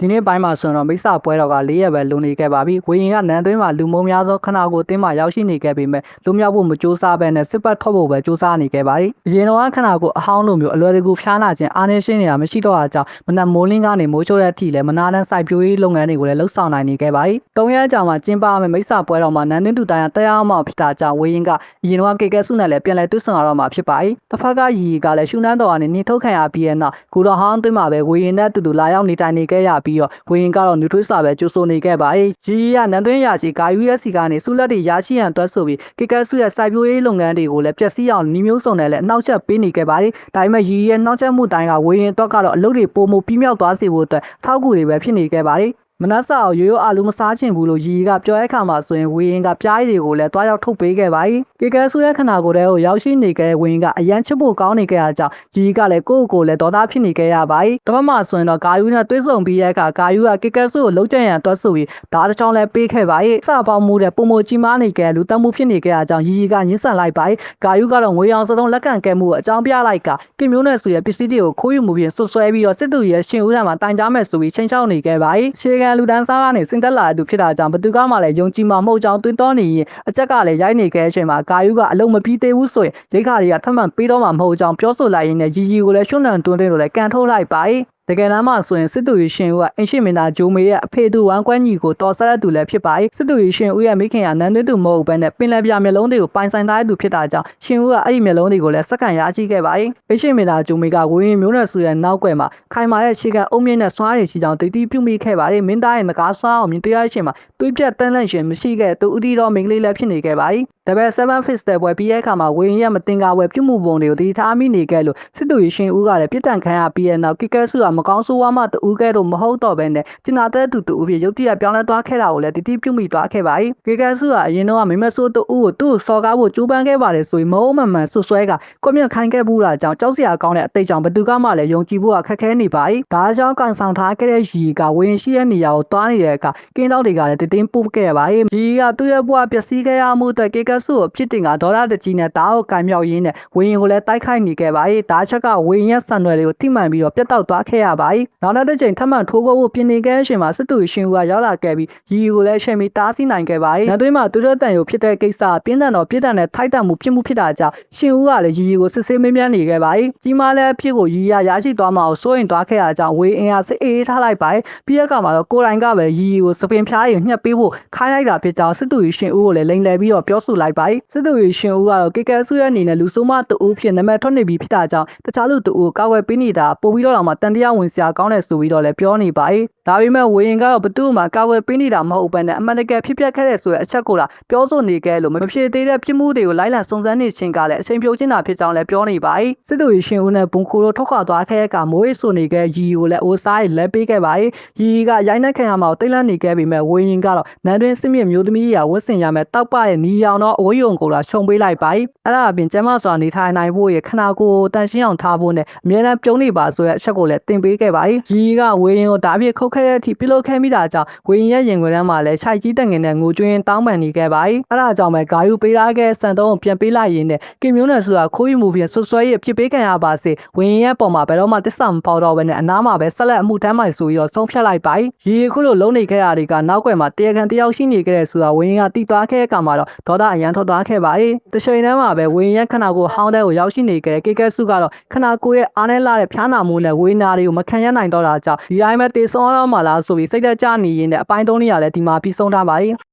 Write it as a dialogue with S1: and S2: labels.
S1: ဒီနေ့ပိုင်းမှာဆိုတော့မိစ္ဆာပွဲတော်က၄ရက်ပဲလုံနေခဲ့ပါပြီ။ဝေရင်ကနန်းသွင်းမှာလူမုံများသောခဏကိုတင်းမှာရောက်ရှိနေခဲ့ပေမဲ့လူမြောက်ဖို့မကြိုးစားဘဲနဲ့စစ်ပတ်ထွက်ဖို့ပဲကြိုးစားနေခဲ့ပါသည်။အရင်တော့ခဏကိုအဟောင်းလိုမျိုးအလွယ်တကူဖျားနာခြင်းအားနည်းရှင်းနေတာမရှိတော့တာကြောင့်မနက်မိုးလင်းကနေမိုးချိုးတဲ့အထိလည်းမနာတမ်းစိုက်ပျိုးရေးလုပ်ငန်းတွေကိုလည်းလှုပ်ဆောင်နိုင်နေခဲ့ပါသည်။၃ရက်ကြာမှကျင်းပမယ့်မိစ္ဆာပွဲတော်မှာနန်းသွင်းသူတိုင်းတရားအောင်မှဖြစ်တာကြောင့်ဝေရင်ကအရင်တော့ကေကဲစုနဲ့လည်းပြန်လည်တွေ့ဆုံရတော့မှာဖြစ်ပါ၏။တစ်ဖက်ကရီကလည်းရှုနှမ်းတော်ကနေနှင်ထုတ်ခံရပြီးတဲ့နောက်ကိုတော်ဟောင်းသွင်းမှာပဲဝေရင်နဲ့အတူတူလာရောက်နေထိုင်နေခဲ့ရပြီးတော့ဝေရင်ကတော့နျူထွေးစာပဲကြိုးဆိုနေခဲ့ပါ၏ရီကနန်းသွင်းရာရှိဂါ USC ကနေစုလက်တွေရရှိရန်တွက်ဆိုပြီးကေကဲစုရဲ့စိုက်ပျိုးရေးလုပ်ငန်းတွေကိုလည်းပျက်စီးအောင်နှီးမျိုးစုံနဲ့လည်းအနှောက်အယှက်ပေးနေခဲ့ပါသည်ဒါပေမဲ့ရီရဲ့နှောက်ယှက်မှုတိုင်းကဝေရင်တော့ကတော့အလုပ်တွေပိုမိုပြီးမြောက်သွားစေဖို့အတွက်ထောက်ကူတွေပဲဖြစ်နေခဲ့ပါသည်မနက်စာကိုရိုးရိုးအာလူမစားချင်ဘူးလို့ရီကပြောတဲ့အခါမှာဆိုရင်ဝေရင်ကပြားရည်တွေကိုလည်းတွားရောက်ထုတ်ပေးခဲ့ပါ၏ကေကဲဆူရဲ့ခနာကိုယ်တွေကိုရောက်ရှိနေခဲ့တဲ့ဝေရင်ကအရန်ချစ်ဖို့ကောင်းနေခဲ့တာကြောင့်ရီကလည်းကိုယ့်ကိုယ်လည်းဒေါသဖြစ်နေခဲ့ရပါ၏တပတ်မှဆိုရင်တော့ဂါယူနဲ့တွေးဆုံပြီးတဲ့အခါဂါယူကကေကဲဆူကိုလှုပ်ကြံရန်တွက်ဆိုပြီးဒါတစ်ချောင်းလည်းပေးခဲ့ပါ၏စပေါင်းမှုတဲ့ပုံမကြီးမားနေခဲ့လူတက်မှုဖြစ်နေခဲ့တာကြောင့်ရီကညှင်းဆန်လိုက်ပါ၏ဂါယူကတော့ငွေအောင်စတုံးလက်ခံခဲ့မှုကိုအကြောင်းပြလိုက်ကကင်မျိုးနဲ့ဆိုရဲ့ပစ္စည်းတွေကိုခိုးယူမှုပြင်ဆွဆွဲပြီးတော့စစ်သူရဲ့ရှင်ဦးထံမှာတိုင်ကြားမယ်ဆိုပြီးချိန်ချောက်နေခဲ့ပါ၏ရှေကန်လူတန်းစားကနေစင်တက်လာတဲ့သူဖြစ်တာကြောင့်ဘသူကမှလည်းယုံကြည်မှာမဟုတ်ကြောင်းတွင်တော်နေရင်အချက်ကလည်းရိုက်နေခဲ့တဲ့အချိန်မှာဂါယူကအလုံးမပြီးသေးဘူးဆိုရင်ရိတ်ခါတွေကထပ်မံပေးတော့မှာမဟုတ်ကြောင်းပြောဆိုလိုက်ရင်းနဲ့ရီကိုလည်းရှုံ့နှံတွန်းတွင်းလို့လည်းကန်ထုတ်လိုက်ပါ၏တကယ်တမ်းမှဆိုရင်စစ်သူရရှင်ဦးကအင်ရှိမင်သားဂျိုမေရဲ့အဖေသူဝမ်းကွမ်းညီကိုတော်ဆက်တဲ့သူလည်းဖြစ်ပါ၏စစ်သူရရှင်ဦးရဲ့မိခင်ကနန်းသွင်းသူမဟုတ်ဘဲနဲ့ပင်လယ်ပြမျက်လုံးတွေကိုပိုင်ဆိုင်ထားတဲ့သူဖြစ်တာကြောင့်ရှင်ဦးကအဲ့ဒီမျက်လုံးတွေကိုလည်းစက္ကန့်ရရှိခဲ့ပါ၏အင်ရှိမင်သားဂျိုမေကဝင်းမျိုးနဲ့ဆိုရဲ့နောက်ကွယ်မှာခိုင်မာတဲ့ရှေ့ကအုံမြင့်နဲ့စွားရည်ရှိကြောင်းတည်တည်ပြုမိခဲ့ပါ၏မင်းသားရဲ့ငကားစွားအောင်မြင်တရားရှင်မှာတွေးပြတ်တန်းလန့်ရှင်မရှိခဲ့သူဥတီတော်မိန်းကလေးလည်းဖြစ်နေခဲ့ပါ၏ဒါပေမဲ့7 Fist တဲ့ပွဲပြီးရဲ့အခါမှာဝင်းရဲ့မတင်ကားပွဲပြုမှုပုံတွေကိုတည်ထားမိနေခဲ့လို့စစ်သူရရှင်ဦးကလည်းပြစ်ဒဏ်ခံရပြီးတဲ့နောက်ကီကဲဆူကမကောင်းဆိုးဝါးမှတူကဲတော့မဟုတ်တော့ဘဲနဲ့ကျနာတဲ့သူတူဖြစ်ရုတ်တရက်ပြောင်းလဲသွားခဲ့တာကိုလည်းတတိပြုမိသွားခဲ့ပါ၏ကီကဲဆူကအရင်တော့မိမဆိုးတူကိုသူ့စော်ကားဖို့ကြိုးပမ်းခဲ့ပါတယ်ဆိုရင်မဟုတ်မှန်မှန်ဆွဆွဲကကွမျက်ခိုင်းခဲ့ဘူးတာကြောင့်ကြောက်စရာကောင်းတဲ့အသိကြောင့်ဘသူကမှလည်းယုံကြည်ဖို့ခက်ခဲနေပါ၏ဒါကြောင့်ကန်ဆောင်ထားခဲ့တဲ့ရီကဝင်းရှိတဲ့နေရာကိုတွားနေတဲ့အခါကင်းတောက်တွေကလည်းတင်းပို့ခဲ့ပါ၏ရီကသူ့ရဲ့ဘဝပျက်စီးခဲ့ရမှုအတွက်ကီကဲဆူကိုဖြစ်တင်ကဒေါ်လာတကြီးနဲ့တားကိုကန်မြောက်ရင်းနဲ့ဝင်းရင်ကိုလည်းတိုက်ခိုက်နေခဲ့ပါ၏ဒါချက်ကဝင်းရဲ့ဆန်ရွယ်တွေကိုထိမှန်ပြီးတော့ပြတ်တောက်သွားခဲ့ရပါ၏နောက်တစ်ချိန်ထပ်မံထိုးဖို့ပြင်နေခဲ့တဲ့အချိန်မှာစစ်သူရှင်ဦးကရောက်လာခဲ့ပြီးရီကိုလည်းရှင်ပြီးတားဆီးနိုင်ခဲ့ပါ၏နောက်တွင်းမှာသူတို့တန်ရုပ်ဖြစ်တဲ့ကိစ္စပြင်းထန်တော့ပြင်းထန်တဲ့ထိုက်တန်မှုဖြစ်တာကြောင့်ရှင်ဦးကလည်းရီကိုစစ်ဆေးမင်းမြန်းနေခဲ့ပါ၏ကြီးမားလည်းအဖြစ်ကိုရီရရှိသွားမှအောင်စိုးရင်သွားခဲ့တာကြောင့်ဝေအင်အားစစ်အေးထားလိုက်ပါ၏ပြီးတဲ့အခါမှာတော့ကိုယ်တိုင်ကပဲရီကိုစပင်ဖျားရင်ညှက်ပေးဖို့ခိုင်းလိုက်တာဖြစ်ကြောင်းစစ်သူရှင်ဦးကိုလည်းလိန်လည်ပြီးတော့ပြောဆိုလိုက်ပါ၏စစ်သူရှင်ဦးကတော့ကေကဲဆူရဲ့အနေနဲ့လူဆိုးမတူဖြစ်နာမည်ထွက်နေပြီးဖြစ်တာကြောင့်တခြားလူတူကောက်ွယ်ပေးနေတာပို့ပြီးတော့မှတန်တရားဝင်စရာကောင်းတယ်ဆိုပြီးတော့လည်းပြောနေပါ၏ဒါပေမဲ့ဝေရင်ကတော့ဘသူ့မှာကာဝယ်ပေးနေတာမဟုတ်ဘဲနဲ့အမှန်တကယ်ဖြစ်ပျက်ခဲ့တဲ့ဆိုတဲ့အချက်ကိုလာပြောဆိုနေခဲ့လို့မဖြစ်သေးတဲ့ပြစ်မှုတွေကိုလိုက်လံစုံစမ်းနေခြင်းကလည်းအချိန်ပြိုခြင်းတာဖြစ်ကြောင်းလည်းပြောနေပါ၏စစ်သူရှင်ဦးနဲ့ဘုံခိုတို့ထွက်ခွာသွားခဲ့တဲ့ကမိုးရိပ်ဆိုနေခဲ့ရီကိုလည်းအိုးစားရလဲပေးခဲ့ပါ၏ရီကရိုင်းနှက်ခံရမှာကိုတိတ်လန့်နေခဲ့ပေမဲ့ဝေရင်ကတော့နန်းတွင်းစစ်မြေမျိုးသမီးရာဝတ်ဆင်ရမယ်တောက်ပရဲ့နီရောင်တော့အဝေးယုံကိုလာခြုံပေးလိုက်ပါ၏အဲ့ဒါအပြင်ကျမစွာနေထိုင်နိုင်ဖို့ရခနာကိုတန်ရှင်းအောင်ထားဖို့နဲ့အမြဲတမ်းပြုံးနေပါဆိုတဲ့အချက်ကိုလည်းတင်ပေးခဲ့ပါ၏ရီကဝေရင်ကိုဒါပြစ်ခုတ်ခဲ့တဲ့အထိပြုလုပ်ခဲ့မိတာကြောင့်ဝေရင်ရဲ့ရင်ခွင်ထဲမှာလည်းခြိုက်ကြီးတက်ငင်တဲ့ငိုကြွင်းတောင်းပန်နေခဲ့ပါ၏အဲ့ဒါကြောင့်ပဲဂါယူပေးထားခဲ့စံတုံးကိုပြန်ပေးလိုက်ရင်းနဲ့ကင်မျိုးနဲ့ဆိုတာခိုးယူမှုပြင်ဆွဆွဲရဖြစ်ပေးခံရပါစေဝေရင်ရဲ့ပုံမှာဘယ်တော့မှတစ္ဆာမပေါတော့ဘဲနဲ့အနားမှာပဲဆက်လက်အမှုထမ်းမှဆိုပြီးတော့ဆုံးဖြတ်လိုက်ပါ၏ရီခုလိုလုံးနေခဲ့ရတွေကနောက်ွယ်မှာတရားခံတယောက်ရှိနေခဲ့တဲ့ဆိုတာဝေရင်ကတိသွားခဲ့တဲ့အခါမှာတော့ဒေါသအရန်ထွက်သွားခဲ့ပါ၏တချိန်တည်းမှာပဲဝေရင်ရဲ့ခနာကိုဟောင်းတဲ့ကိုရောက်ရှိနေခဲ့တဲ့ကေကဲဆူကတော့ခနာကိုရဲ့အားနဲ့လာတဲ့ဖျားနာမှုနဲ့ဝေနာတွေကိုမခံရနိုင်တော့တာကြောင့်ဒီတိုင်းပဲတေဆုံးတော့မှလားဆိုပြီးစိတ်သက်ကြနေရင်းနဲ့အပိုင်း3နေရာလဲဒီမှာပြီးဆုံးထားပါ၏